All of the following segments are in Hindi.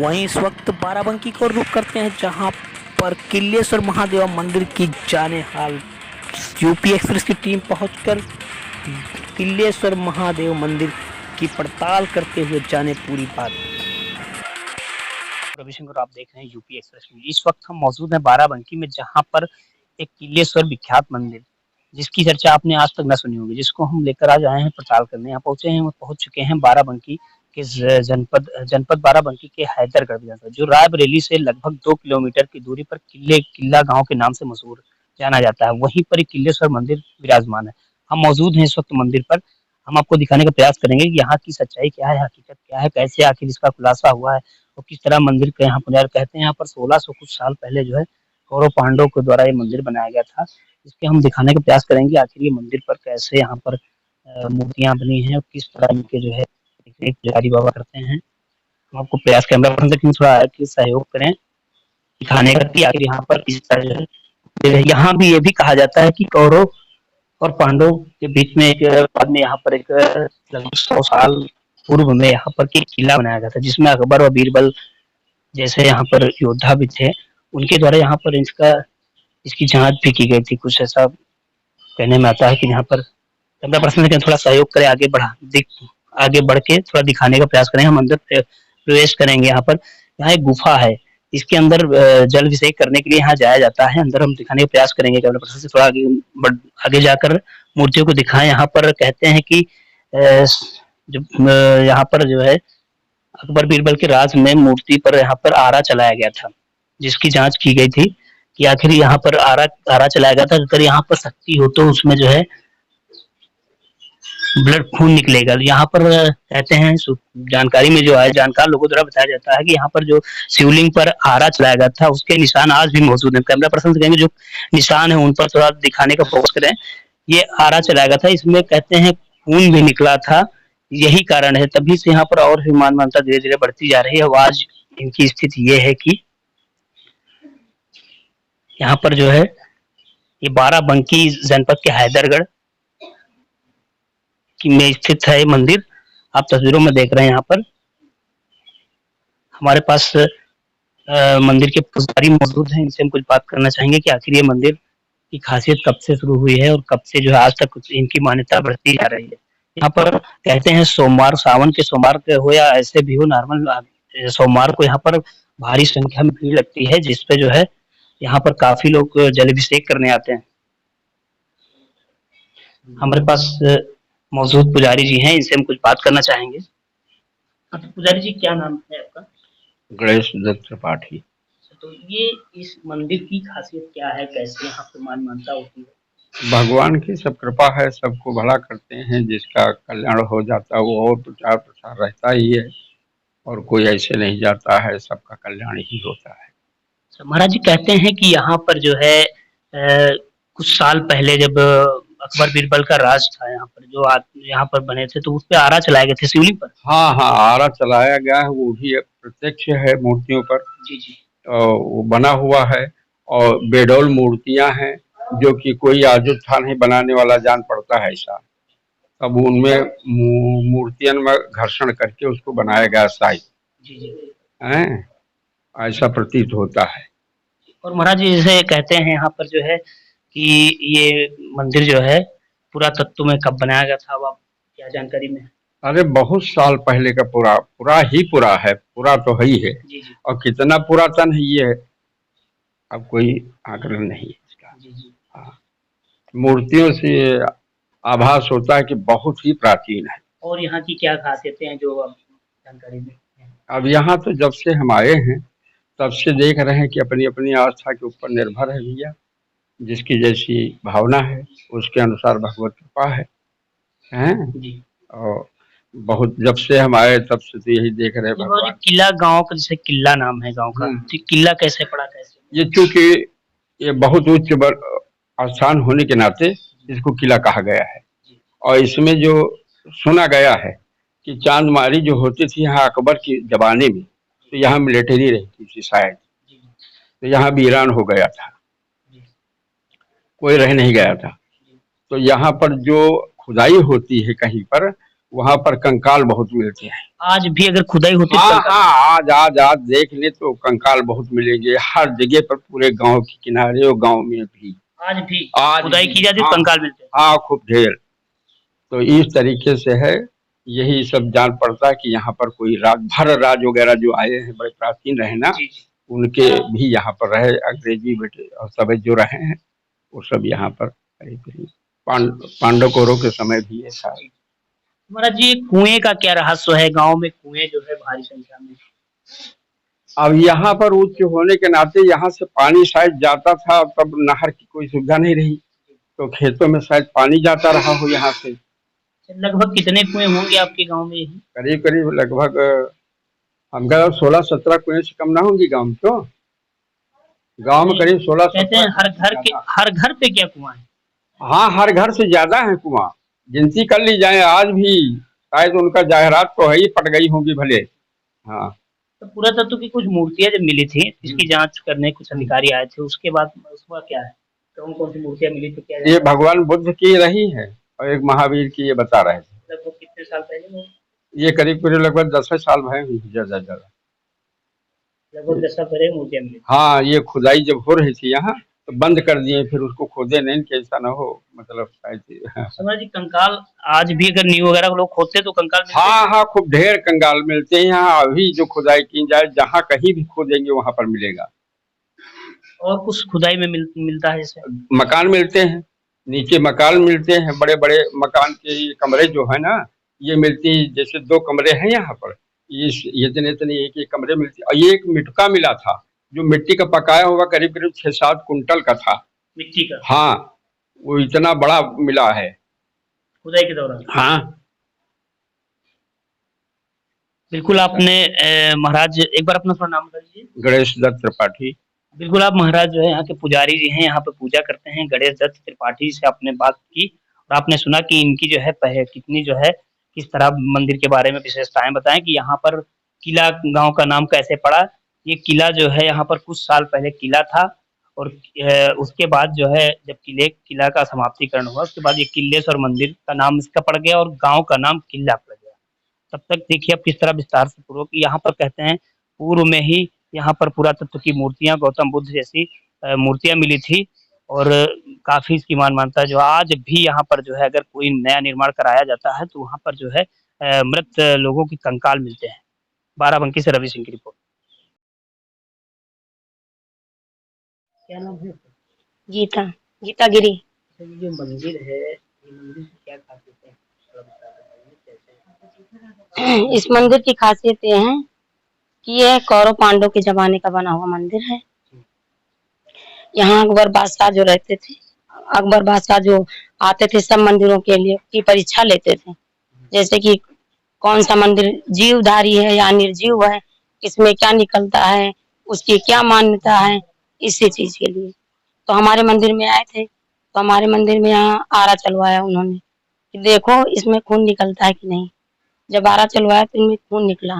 वहीं इस वक्त बाराबंकी को रुख करते हैं, जहां पर किल्लेश्वर महादेव मंदिर की जाने हाल यूपी एक्सप्रेस की टीम पहुंचकर किल्लेश्वर महादेव मंदिर की पड़ताल करते हुए जाने पूरी बात। रविशंकर, आप देख रहे हैं यूपी एक्सप्रेस में। इस वक्त हम मौजूद हैं बाराबंकी में, जहां पर एक किल्लेश्वर विख्यात मंदिर, जिसकी चर्चा आपने आज तक न सुनी होगी, जिसको हम लेकर आज आए हैं प्रचार करने। यहाँ पहुंचे हैं, पहुंच चुके हैं बाराबंकी के जनपद बाराबंकी के हैदरगढ़ विधानसभा, जो रायबरेली से लगभग 2 किलोमीटर की दूरी पर किल्ला गांव के नाम से मशहूर जाना जाता है। वहीं पर एक किल्लेश्वर मंदिर विराजमान है। हम मौजूद हैं इस वक्त मंदिर पर। हम आपको दिखाने का प्रयास करेंगे कि यहाँ की सच्चाई क्या है, हकीकत क्या है, कैसे आखिर इसका खुलासा हुआ है और किस तरह मंदिर के यहाँ पुजारी कहते हैं यहाँ पर 1600 कुछ साल पहले जो है कौरव पांडवों के द्वारा ये मंदिर बनाया गया था। इसके हम दिखाने का प्रयास करेंगे आखिर ये मंदिर पर कैसे यहाँ पर मूर्तियां बनी हैं और किस तरह इनके जो है पुजारी बाबा करते हैं। हम आपको प्रयास कैमरा पर्सन तक थोड़ा सहयोग करें दिखाने का कि आखिर यहाँ पर किस तरह जो है। यहाँ भी ये भी कहा जाता है कि कौरव और पांडव के बीच में एक बाद में यहाँ पर एक लगभग 100 साल पूर्व में यहाँ पर एक किला बनाया गया था, जिसमें अकबर और बीरबल जैसे यहाँ पर योद्धा भी थे। उनके द्वारा यहाँ पर इसकी जांच भी की गई थी। कुछ ऐसा कहने में आता है कि यहाँ पर कैमरा पर्सन के थोड़ा सहयोग करें, आगे बढ़ के थोड़ा दिखाने का प्रयास करें। हम अंदर प्रवेश करेंगे। यहाँ एक गुफा है, इसके अंदर जल अभिषेक करने के लिए यहाँ जाया जाता है। अंदर हम दिखाने का प्रयास करेंगे कैमरा पर्सन से। थोड़ा आगे जाकर मूर्तियों को दिखाएं। यहाँ पर कहते हैं कि यहाँ पर जो है अकबर बीरबल के राज में मूर्ति पर यहाँ पर आरा चलाया गया था, जिसकी जांच की गई थी कि आखिर यहाँ पर आरा चलाया गया था। अगर यहाँ पर शक्ति हो तो उसमें जो है ब्लड खून निकलेगा। यहाँ पर कहते हैं जानकारी में जो है, जानकार लोगों द्वारा बताया जाता है कि यहाँ पर जो शिवलिंग पर आरा चलाया गया था उसके निशान आज भी मौजूद हैं। कैमरा पर्सन से कहेंगे जो निशान है उन पर थोड़ा दिखाने का फोकस करें। ये आरा चलाया गया था, इसमें कहते हैं खून भी निकला था। यही कारण है, तभी से यहाँ पर और भी मानवता धीरे धीरे बढ़ती जा रही है। और आज इनकी स्थिति ये है कि यहाँ पर जो है ये बाराबंकी जनपद के हैदरगढ़ में स्थित है मंदिर। आप तस्वीरों में देख रहे हैं। यहाँ पर हमारे पास मंदिर के पुजारी मौजूद हैं, इनसे हम कुछ बात करना चाहेंगे कि आखिर ये मंदिर की खासियत कब से शुरू हुई है और कब से जो है आज तक इनकी मान्यता बढ़ती जा रही है। यहाँ पर कहते हैं सोमवार, सावन के सोमवार के हो या ऐसे भी हो, नॉर्मल सोमवार को यहाँ पर भारी संख्या में भीड़ लगती है, जिसपे जो है यहाँ पर काफी लोग जल अभिषेक करने आते हैं। हमारे पास मौजूद पुजारी जी हैं, इनसे हम कुछ बात करना चाहेंगे। पुजारी जी, क्या नाम है आपका? गणेश दत्त त्रिपाठी। तो ये इस मंदिर की खासियत क्या है, कैसे यहाँ पर मान्यता होती है? भगवान की सब कृपा है, सबको भला करते हैं, जिसका कल्याण हो जाता है वो और प्रचार प्रसार रहता ही है और कोई ऐसे नहीं जाता है, सबका कल्याण ही होता है। महाराज जी कहते हैं कि यहाँ पर जो है कुछ साल पहले जब अकबर बीरबल का राज था, यहाँ पर जो यहाँ पर बने थे तो उस पे आरा चलाए गए थे शिवलिंग पर। हाँ हाँ, आरा चलाया गया है, वो भी प्रत्यक्ष है मूर्तियों पर। जी जी। वो बना हुआ है और बेडौल मूर्तियां हैं जो कि कोई आजुब था नहीं बनाने वाला जान पड़ता है ऐसा। अब उनमें मूर्तियों में घर्षण करके उसको बनाया गया शायद। जी जी। हैं, ऐसा प्रतीत होता है। और महाराज जी जैसे कहते हैं यहाँ पर जो है कि ये मंदिर जो है पुरातत्व में कब बनाया गया था, अब आप क्या जानकारी में? अरे बहुत साल पहले का पूरा है, पूरा तो है ही है। जी जी। और कितना पुरातन है ये अब कोई आकलन नहीं है इसका। जी जी। हाँ, मूर्तियों से आभास होता है कि बहुत ही प्राचीन है। और यहाँ की क्या खासियतें हैं जो आप जानकारी में? अब यहाँ तो जब से हम आए हैं तब से देख रहे हैं कि अपनी अपनी आस्था के ऊपर निर्भर है भैया, जिसकी जैसी भावना है उसके अनुसार भगवत कृपा है। हैं, और बहुत जब से हम आए तब से तो यही देख रहे हैं भगवान। किला गांव का, जैसे किला नाम है गांव का, तो किला कैसे पड़ा, कैसे? ये चूंकि ये बहुत उच्च स्थान होने के नाते इसको किला कहा गया है। और इसमें जो सुना गया है कि चांदमारी जो होती थी यहाँ अकबर की जमाने में, तो यहाँ मिलिट्री रहती थी शायद, तो यहाँ वीरान हो गया था, कोई रह नहीं गया था। तो यहाँ पर जो खुदाई होती है कहीं पर वहाँ पर कंकाल बहुत मिलते हैं। आज भी अगर खुदाई होती तो हाँ कंकाल हाँ, आज आज आज देख ले तो कंकाल बहुत मिलेंगे हर जगह पर, पूरे गांव के किनारे और गांव में भी आज भी आज खुदाई भी। की जाती हाँ तो कंकाल मिलते हैं। हाँ, खूब ढेर। तो इस तरीके से है, यही सब जान पड़ता है कि यहाँ पर कोई राज वगैरह जो आए हैं बड़े प्राचीन रहे ना, जी जी। उनके भी यहाँ पर रहे, अंग्रेजी बेटे और सब जो रहे हैं वो सब यहाँ पर करीब करीब पांडव कौरव के समय भी ऐसा। महाराज जी कुएं का क्या रहस्य है, गांव में कुएं जो है भारी संख्या में? अब यहाँ पर उच्च होने के नाते यहाँ से पानी शायद जाता था, तब नहर की कोई सुविधा नहीं रही, तो खेतों में शायद पानी जाता रहा हो यहाँ से। लगभग कितने कुएं होंगे आपके गांव में? यही करीब करीब लगभग हम कह 16-17 कुएं से कम ना होंगी गांव में। तो गांव में करीब कहते हैं 16-17। हर घर पे क्या कुआं है? हाँ, हर घर से ज्यादा है कुआं, गिनती कर ली जाए आज भी शायद उनका जायरात तो है ही, पट गई होंगी भले। हाँ, तो पुरातत्व की कुछ मूर्तियां जब मिली थी, इसकी जांच करने कुछ अधिकारी आए थे, उसके बाद उसका क्या है, कौन कौन सी मूर्तियां मिली थी, क्या ये भगवान बुद्ध की रही है और एक महावीर की, ये बता रहे थे। लगभग कितने साल पहले? ये करीब करीब लगभग 10 साल भय हुई, ज्यादा ज्यादा। लगभग 10 साल पहले मूर्तियां मिली। हाँ, ये खुदाई जब हो रही थी यहाँ तो बंद कर दिए, फिर उसको खोदे नहीं कि ऐसा ना हो, मतलब शायद। हाँ समझ जी कंकाल आज भी अगर नींव वगैरह लोग खोदते तो कंकाल मिलते हैं? हाँ हाँ, खूब ढेर कंगाल मिलते हैं यहाँ अभी, जो खुदाई की जाए जहाँ कहीं भी खोदेंगे वहां पर मिलेगा। और कुछ खुदाई में मिलता है जैसे? मकान मिलते हैं, नीचे मकान मिलते हैं, बड़े बड़े मकान के ये कमरे जो है ना, ये मिलती, जैसे 2 कमरे हैं यहाँ पर, ये इतने इतने एक एक कमरे मिलते। और ये एक मिटका मिला था जो मिट्टी का पकाया हुआ, करीब करीब 6-7 कुंटल का था। मिट्टी का? हाँ, वो इतना बड़ा मिला है खुदाई के दौरान? हाँ। बिल्कुल आपने महाराज एक बार अपना थोड़ा नाम बता दीजिए। गणेश दत्त त्रिपाठी। बिल्कुल आप महाराज जो है यहाँ के पुजारी जी हैं, यहाँ पे पूजा करते हैं। गणेश दत्त त्रिपाठी से आपने बात की और आपने सुना कि इनकी जो है पहले कितनी जो है किस तरह मंदिर के बारे में विशेषताएं बताएं कि यहाँ पर किला गांव का नाम कैसे पड़ा। ये किला जो है यहाँ पर कुछ साल पहले किला था और उसके बाद जो है जब किला का समाप्तिकरण हुआ उसके बाद ये किलेश्वर मंदिर का नाम इसका पड़ गया और गाँव का नाम किला पड़ गया। तब तक देखिए अब किस तरह विस्तार से पूर्वक यहाँ पर कहते हैं पूर्व में ही यहाँ पर पुरातत्व की मूर्तियां गौतम बुद्ध जैसी मूर्तियां मिली थी और काफी इसकी मान्यता है जो आज भी यहाँ पर जो है अगर कोई नया निर्माण कराया जाता है तो वहाँ पर जो है मृत लोगों की कंकाल मिलते हैं। बाराबंकी से रवि सिंह की रिपोर्ट। क्या नाम है? गीता गीता गिरी। ये मंदिर है, ये मंदिर की क्या खासियत है? इस मंदिर की खासियत ये है कि यह कौरव पांडव के जमाने का बना हुआ मंदिर है। यहाँ अकबर बादशाह जो रहते थे, अकबर बादशाह जो आते थे सब मंदिरों के लिए की परीक्षा लेते थे, जैसे कि कौन सा मंदिर जीवधारी है या निर्जीव है, इसमें क्या निकलता है, उसकी क्या मान्यता है, इसी चीज के लिए। तो हमारे मंदिर में आए थे, तो हमारे मंदिर में यहाँ आरा चलवाया उन्होंने कि देखो इसमें खून निकलता है कि नहीं। जब आरा चलवाया तो इनमें खून निकला,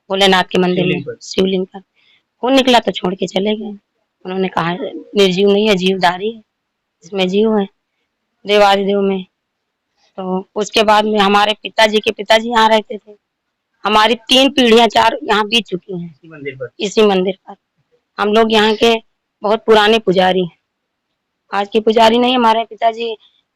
भोलेनाथ के मंदिर में शिवलिंग पर खून निकला तो छोड़ के चले गए। उन्होंने कहा निर्जीव नहीं है, जीवधारी है, इसमें जीव है देवादिदेव में। तो उसके बाद में हमारे पिताजी के पिताजी यहाँ रहते थे, हमारी 3 पीढ़ियां 4 यहाँ बीत चुकी हैं इसी मंदिर पर। हम लोग यहाँ के बहुत पुराने पुजारी हैं, आज के पुजारी नहीं। हमारे पिताजी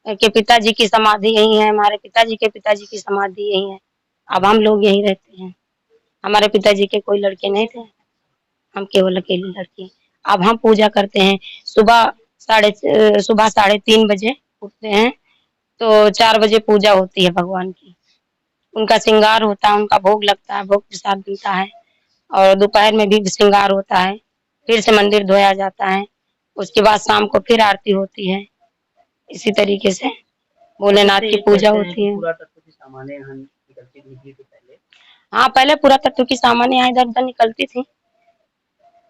के पिताजी की समाधि यही है, हमारे पिताजी के पिताजी की समाधि यही है। अब हम लोग यहीं रहते हैं। हमारे पिताजी के कोई लड़के नहीं थे, हम केवल अकेले लड़के। अब हम पूजा करते हैं, सुबह 3:30 बजे उठते हैं तो 4 बजे पूजा होती है भगवान की, उनका श्रृंगार होता है, उनका भोग लगता है, भोग प्रसाद मिलता है और दोपहर में भी श्रृंगार होता है, फिर से मंदिर धोया जाता है, उसके बाद शाम को फिर आरती होती है। इसी तरीके से भोलेनाथ की पूजा होती है। हाँ, पहले पुरातत्व की सामान यहाँ इधर उधर निकलती थी,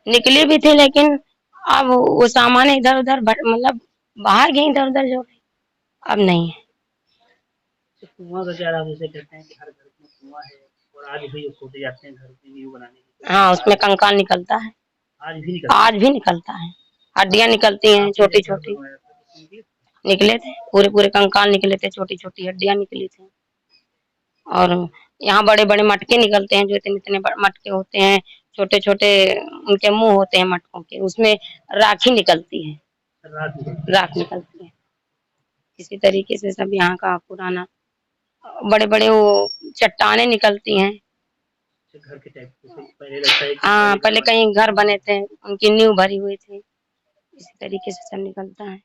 निकली भी थी, लेकिन अब वो सामान इधर उधर मतलब बाहर गई इधर उधर जो अब नहीं है। कुआं का क्या राज जैसे कहते हैं कि हर घर में कुआं है और आज भी जो खोदे जाते हैं घर की नींव बनाने के लिए। हाँ, उसमें कंकाल निकलता है, आज भी निकलता है, हड्डियां निकलती हैं छोटी छोटी। निकले थे पूरे पूरे कंकाल निकले थे, छोटी छोटी हड्डियां निकली थी। और यहाँ बड़े बड़े मटके निकलते हैं, जो इतने इतने मटके होते हैं, छोटे छोटे उनके मुंह होते हैं मटकों के, उसमें राखी निकलती है, राख निकलती है। इसी तरीके से सब यहाँ का पुराना बड़े बड़े वो चट्टाने निकलती हैं। घर के टाइप पहले लगता है कि हाँ, पहले कहीं घर बने थे, उनकी नींव भरी हुई थी, इसी तरीके से सब निकलता है।